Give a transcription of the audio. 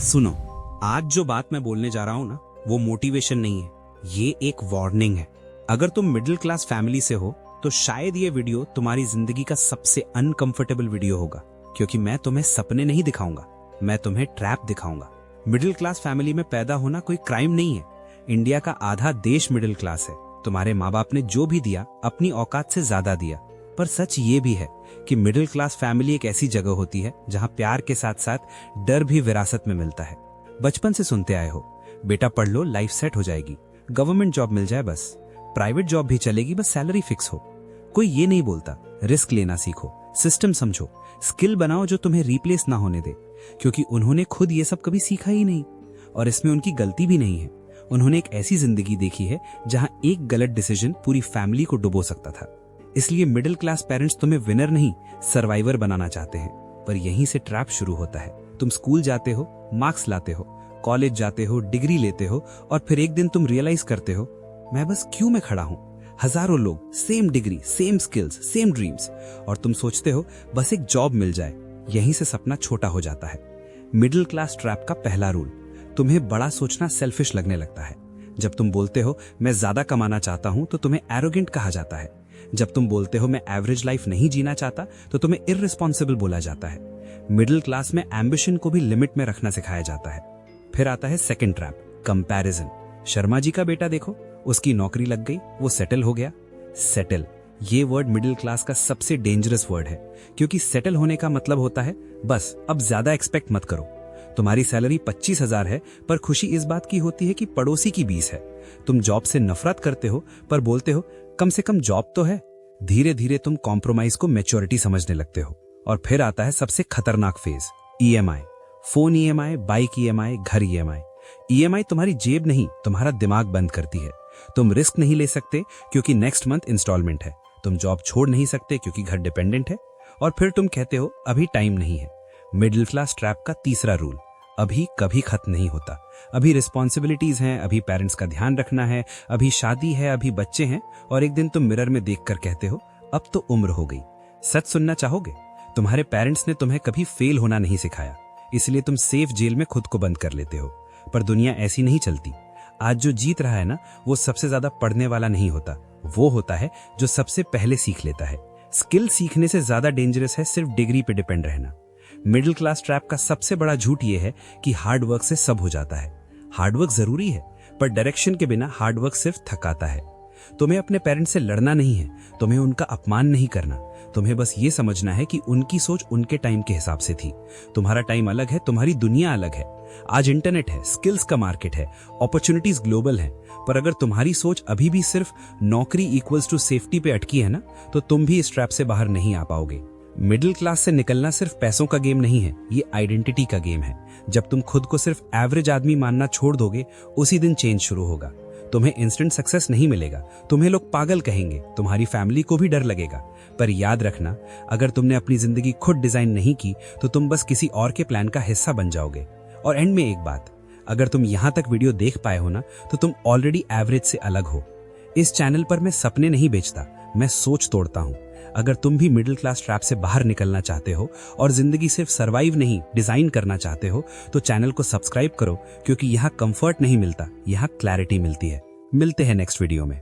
सुनो, आज जो बात मैं बोलने जा रहा हूं ना, वो मोटिवेशन नहीं है, ये एक वार्निंग है। अगर तुम मिडिल क्लास फैमिली से हो तो शायद ये वीडियो तुम्हारी जिंदगी का सबसे अनकंफर्टेबल वीडियो होगा, क्योंकि मैं तुम्हें सपने नहीं दिखाऊंगा, मैं तुम्हें ट्रैप दिखाऊंगा। मिडिल क्लास फैमिली में पैदा होना कोई क्राइम नहीं है। इंडिया का आधा देश मिडिल क्लास है। तुम्हारे माँ बाप ने जो भी दिया अपनी औकात से ज्यादा दिया। पर सच ये भी है कि मिडिल क्लास फैमिली एक ऐसी जगह होती है जहां प्यार के साथ साथ डर भी विरासत में मिलता है। बचपन से सुनते आए हो, बेटा पढ़ लो, लाइफ सेट हो जाएगी, गवर्नमेंट जॉब मिल जाए बस, प्राइवेट जॉब भी चलेगी बस सैलरी फिक्स हो। कोई ये नहीं बोलता रिस्क लेना सीखो, सिस्टम समझो, स्किल बनाओ जो तुम्हें रिप्लेस ना होने दे, क्योंकि उन्होंने खुद ये सब कभी सीखा ही नहीं। और इसमें उनकी गलती भी नहीं है। उन्होंने एक ऐसी जिंदगी देखी है जहां एक गलत डिसीजन पूरी फैमिली को डुबो सकता था। इसलिए मिडिल क्लास पेरेंट्स तुम्हें विनर नहीं, सर्वाइवर बनाना चाहते हैं। पर यहीं से ट्रैप शुरू होता है। तुम स्कूल जाते हो, मार्क्स लाते हो, कॉलेज जाते हो, डिग्री लेते हो, और फिर एक दिन तुम रियलाइज करते हो, मैं बस क्यों में खड़ा हूं? हजारों लोग, same degree, same skills, same dreams, और तुम सोचते हो बस एक जॉब मिल जाए। यहीं से सपना छोटा हो जाता है। मिडिल क्लास ट्रैप का पहला रूल, तुम्हें बड़ा सोचना सेल्फिश लगने लगता है। जब तुम बोलते हो मैं ज्यादा कमाना चाहता हूं तो तुम्हें एरोगेंट कहा जाता है। जब तुम बोलते हो मैं एवरेज लाइफ नहीं जीना चाहता तो तुम्हें इररिस्पॉन्सिबल बोला जाता है। मिडिल क्लास में एम्बिशन को भी लिमिट में रखना सिखाया जाता है। फिर आता है second trap, comparison. Sharma ji का बेटा देखो, उसकी नौकरी लग गई, वो सेटल हो गया। सेटल, ये वर्ड मिडिल क्लास का सबसे डेंजरस वर्ड है, क्योंकि सेटल होने का मतलब होता है बस अब ज्यादा एक्सपेक्ट मत करो। तुम्हारी सैलरी 25,000 है, पर खुशी इस बात की होती है कि पड़ोसी की 20 है। तुम जॉब से नफरत करते हो, पर बोलते हो कम से कम जॉब तो है। धीरे धीरे तुम कॉम्प्रोमाइज को मैच्योरिटी समझने लगते हो। और फिर आता है सबसे खतरनाक phase, EMI. Phone EMI, bike EMI, घर ईएमआई। ईएमआई तुम्हारी जेब नहीं, तुम्हारा दिमाग बंद करती है। तुम रिस्क नहीं ले सकते क्योंकि नेक्स्ट मंथ इंस्टॉलमेंट है। तुम जॉब छोड़ नहीं सकते क्योंकि घर डिपेंडेंट है। और फिर तुम कहते हो अभी टाइम नहीं है। मिडिल क्लास ट्रैप का तीसरा रूल, अभी कभी खत्म नहीं होता। अभी रिस्पॉन्सिबिलिटीज हैं, अभी पेरेंट्स का ध्यान रखना है, अभी शादी है, अभी बच्चे हैं, और एक दिन तुम मिरर में देखकर कहते हो अब तो उम्र हो गई। सच सुनना चाहोगे? तुम्हारे पेरेंट्स ने तुम्हें कभी फेल होना नहीं सिखाया, इसलिए तुम सेफ जेल में खुद को बंद कर लेते हो। पर दुनिया ऐसी नहीं चलती। आज जो जीत रहा है ना, वो सबसे ज्यादा पढ़ने वाला नहीं होता, वो होता है जो सबसे पहले सीख लेता है। स्किल सीखने से ज्यादा डेंजरस है सिर्फ डिग्री पे डिपेंड रहना। मिडिल क्लास ट्रैप का सबसे बड़ा झूठ यह है कि हार्ड वर्क से सब हो जाता है। हार्ड वर्क जरूरी है, पर डायरेक्शन के बिना हार्ड वर्क सिर्फ थकाता है। तुम्हें अपने पेरेंट्स से लड़ना नहीं है, तुम्हें उनका अपमान नहीं करना। तुम्हें बस ये समझना है कि उनकी सोच उनके टाइम के हिसाब से थी। तुम्हारा टाइम अलग है, तुम्हारी दुनिया अलग है। आज इंटरनेट है, स्किल्स का मार्केट है, अपॉर्चुनिटीज ग्लोबल है। पर अगर तुम्हारी सोच अभी भी सिर्फ नौकरी इक्वल्स टू सेफ्टी पे अटकी है ना, तो तुम भी इस ट्रैप से बाहर नहीं आ पाओगे। मिडिल क्लास से निकलना सिर्फ पैसों का गेम नहीं है, ये आइडेंटिटी का गेम है। जब तुम खुद को सिर्फ एवरेज आदमी मानना छोड़ दोगे, उसी दिन चेंज शुरू होगा। तुम्हें इंस्टेंट सक्सेस नहीं मिलेगा, तुम्हें लोग पागल कहेंगे, तुम्हारी फैमिली को भी डर लगेगा। पर याद रखना, अगर तुमने अपनी जिंदगी खुद डिजाइन नहीं की तो तुम बस किसी और के प्लान का हिस्सा बन जाओगे। और एंड में एक बात, अगर तुम यहां तक वीडियो देख पाए हो ना, तो तुम ऑलरेडी एवरेज से अलग हो। इस चैनल पर मैं सपने नहीं बेचता, मैं सोच तोड़ता हूं। अगर तुम भी मिडिल क्लास ट्रैप से बाहर निकलना चाहते हो और जिंदगी सिर्फ सरवाइव नहीं डिजाइन करना चाहते हो, तो चैनल को सब्सक्राइब करो, क्योंकि यहाँ कंफर्ट नहीं मिलता, यहाँ क्लैरिटी मिलती है। मिलते हैं नेक्स्ट वीडियो में।